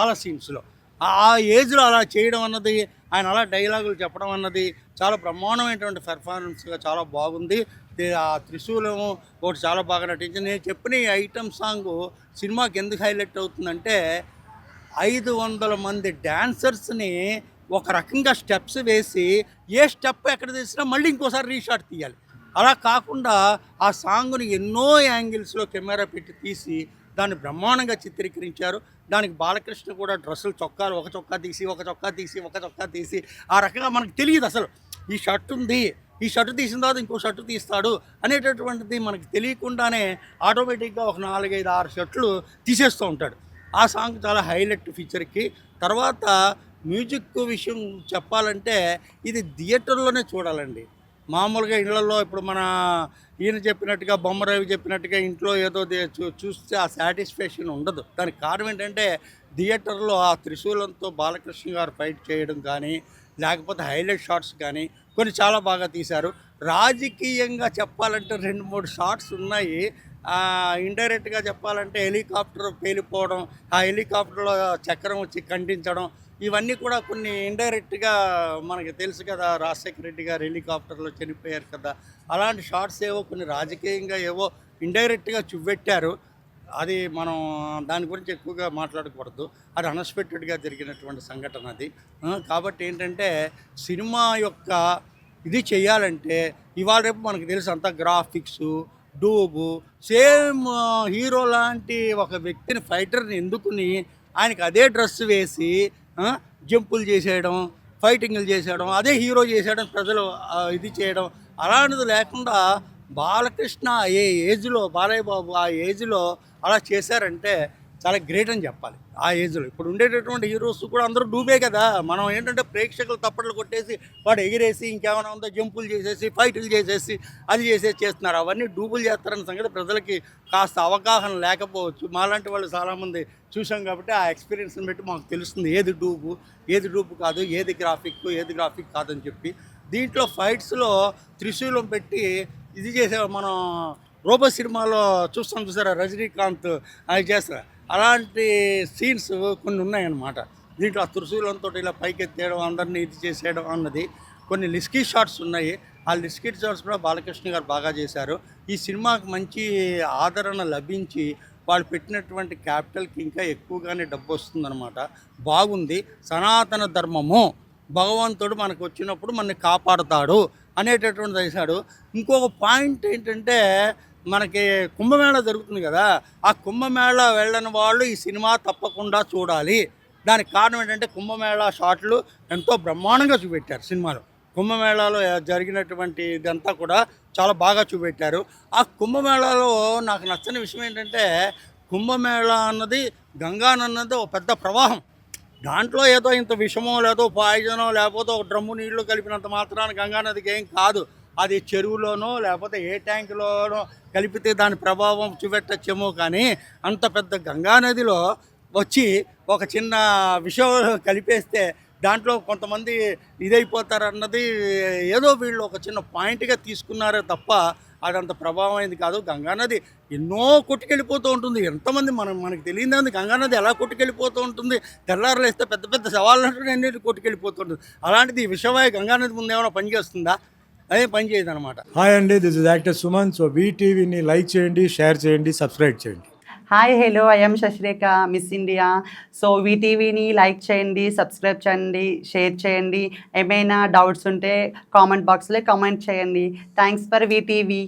చాలా సీన్స్లో. ఆ ఏజ్లో అలా చేయడం అన్నది, ఆయన అలా డైలాగులు చెప్పడం అన్నది చాలా బ్రహ్మాండమైనటువంటి పెర్ఫార్మెన్స్గా చాలా బాగుంది. ఆ త్రిశూలము ఒకటి చాలా బాగా నటించింది. నేను చెప్పిన ఈ ఐటమ్ సాంగు సినిమాకి ఎందుకు హైలైట్ అవుతుందంటే 500 మంది డాన్సర్స్ని ఒక రకంగా స్టెప్స్ వేసి ఏ స్టెప్ ఎక్కడ తీసినా మళ్ళీ ఇంకోసారి రీషాట్ తీయాలి. అలా కాకుండా ఆ సాంగ్ని ఎన్నో యాంగిల్స్లో కెమెరా పెట్టి తీసి దాన్ని బ్రహ్మాండంగా చిత్రీకరించారు. దానికి బాలకృష్ణ కూడా డ్రెస్సులు చొక్కాలు ఒక చొక్కా తీసి ఒక చొక్కా తీసి ఒక చొక్కా తీసి ఆ రకంగా మనకు తెలియదు అసలు ఈ షర్ట్ ఉంది, ఈ షర్టు తీసిన తర్వాత ఇంకో షర్టు తీస్తాడు అనేటటువంటిది మనకు తెలియకుండానే ఆటోమేటిక్గా ఒక 4, 5, 6 షర్ట్లు తీసేస్తూ ఉంటాడు. ఆ సాంగ్ చాలా హైలైట్ ఫీచర్కి. తర్వాత మ్యూజిక్ విషయం చెప్పాలంటే ఇది థియేటర్లోనే చూడాలండి. మామూలుగా ఇళ్లలో ఇప్పుడు మన ఈయన చెప్పినట్టుగా బొమ్మరావి చెప్పినట్టుగా ఇంట్లో ఏదో చూస్తే ఆ సాటిస్ఫాక్షన్ ఉండదు. దానికి కారణం ఏంటంటే థియేటర్లో ఆ త్రిశూలంతో బాలకృష్ణ గారు ఫైట్ చేయడం కానీ, లేకపోతే హైలైట్ షాట్స్ కానీ కొన్ని చాలా బాగా తీశారు. రాజకీయంగా చెప్పాలంటే 2, 3 షాట్స్ ఉన్నాయి. ఇండైరెక్ట్గా చెప్పాలంటే హెలికాప్టర్ పేలిపోవడం, ఆ హెలికాప్టర్లో చక్రం వచ్చి ఖండించడం, ఇవన్నీ కూడా కొన్ని ఇండైరెక్ట్గా మనకి తెలుసు కదా, రాజశేఖర రెడ్డి గారు హెలికాప్టర్లో చనిపోయారు కదా, అలాంటి షార్ట్స్ ఏవో కొన్ని రాజకీయంగా ఏవో ఇండైరెక్ట్గా చూపెట్టారు. అది మనం దాని గురించి ఎక్కువగా మాట్లాడకూడదు. అది అన్ఎక్స్పెక్టెడ్గా జరిగినటువంటి సంఘటన అది. కాబట్టి ఏంటంటే సినిమా యొక్క ఇది చేయాలంటే ఇవాళ రేపు మనకు తెలుసు అంతా గ్రాఫిక్సు, డూబు, సేమ్ హీరో లాంటి ఒక వ్యక్తిని ఫైటర్ని ఎందుకుని ఆయనకి అదే డ్రెస్ వేసి జంపులు చేసేయడం, ఫైటింగ్లు చేసేయడం, అదే హీరో చేసేయడం, ప్రజలు ఇది చేయడం అలాంటిది లేకుండా బాలకృష్ణ ఏ ఏజ్లో, బాలయ్య బాబు ఆ ఏజ్లో అలా చేశారంటే చాలా గ్రేట్ అని చెప్పాలి. ఆ ఏజ్లో ఇప్పుడు ఉండేటటువంటి హీరోస్ కూడా అందరూ డూబే కదా. మనం ఏంటంటే ప్రేక్షకులు తప్పట్లు కొట్టేసి వాడు ఎగిరేసి ఇంకేమైనా ఉందో జంపులు చేసేసి ఫైట్లు చేసేసి అది చేసేసి చేస్తున్నారు. అవన్నీ డూబులు చేస్తారన్న సంగతి ప్రజలకి కాస్త అవగాహన లేకపోవచ్చు. మాలాంటి వాళ్ళు చాలామంది చూసాం కాబట్టి ఆ ఎక్స్పీరియన్స్ని బట్టి మాకు తెలుస్తుంది ఏది డూబు కాదు, ఏది గ్రాఫిక్ కాదని చెప్పి. దీంట్లో ఫైట్స్లో త్రిశూలం పెట్టి ఇది చేసే మనం రోబో సినిమాలో చూసారా, రజనీకాంత్ అది చేస్తారు. అలాంటి సీన్స్ కొన్ని ఉన్నాయన్నమాట. దీంట్లో ఆ త్రిశూలంతో ఇలా పైకెత్తేయడం, అందరినీ ఇది చేసేయడం అన్నది కొన్ని లిస్కీ షాట్స్ ఉన్నాయి. ఆ లిస్కీ షాట్స్ కూడా బాలకృష్ణ గారు బాగా చేశారు. ఈ సినిమాకి మంచి ఆదరణ లభించి వాళ్ళు పెట్టినటువంటి క్యాపిటల్కి ఇంకా ఎక్కువగానే డబ్బు వస్తుందన్నమాట. బాగుంది. సనాతన ధర్మము, భగవంతుడు మనకు వచ్చినప్పుడు మనని కాపాడుతాడు అనేటటువంటి చేశాడు. ఇంకొక పాయింట్ ఏంటంటే మనకి కుంభమేళా జరుగుతుంది కదా, ఆ కుంభమేళా వెళ్ళని వాళ్ళు ఈ సినిమా తప్పకుండా చూడాలి. దానికి కారణం ఏంటంటే కుంభమేళా షాట్లు ఎంతో బ్రహ్మాండంగా చూపెట్టారు సినిమాలో. కుంభమేళాలో జరిగినటువంటి ఇదంతా కూడా చాలా బాగా చూపెట్టారు. ఆ కుంభమేళాలో నాకు నచ్చని విషయం ఏంటంటే కుంభమేళా అన్నది గంగానన్నది ఒక పెద్ద ప్రవాహం. దాంట్లో ఏదో ఇంత విషమో లేదో పాయిజనో లేకపోతే ఒక డ్రమ్ము నీళ్లు కలిపినంత మాత్రాన గంగానదికి ఏం కాదు. అది చెరువులోనో లేకపోతే ఏ ట్యాంకులోనో కలిపితే దాని ప్రభావం చూపెట్టచ్చేమో, కానీ అంత పెద్ద గంగానదిలో వచ్చి ఒక చిన్న విషయం కలిపేస్తే దాంట్లో కొంతమంది ఇదైపోతారన్నది ఏదో వీళ్ళు ఒక చిన్న పాయింట్గా తీసుకున్నారే తప్ప అదంత ప్రభావం అయింది కాదు. గంగానది ఎన్నో కొట్టుకెళ్ళిపోతూ ఉంటుంది. ఎంతమంది మనకు తెలియదు గంగానది ఎలా కొట్టుకెళ్ళిపోతూ ఉంటుంది. తెల్లారులేస్తే పెద్ద పెద్ద సవాళ్ళంటూ అన్నిటి కొట్టుకెళ్ళిపోతుంటుంది. అలాంటిది ఈ విషవాయు గంగానది ముందు ఏమైనా పనిచేస్తుందా? అదే పని చేయదు అనమాట. హాయ్ అండి, this is actor Suman. So వీటీవీని లైక్ చేయండి, షేర్ చేయండి, సబ్స్క్రైబ్ చేయండి. Hi hello, I'm Shashirekha, miss India. So వీటీవీని లైక్ చేయండి, సబ్స్క్రైబ్ చేయండి, షేర్ చేయండి. ఏమైనా డౌట్స్ ఉంటే కామెంట్ బాక్స్లో కామెంట్ చేయండి. Thanks for VTV.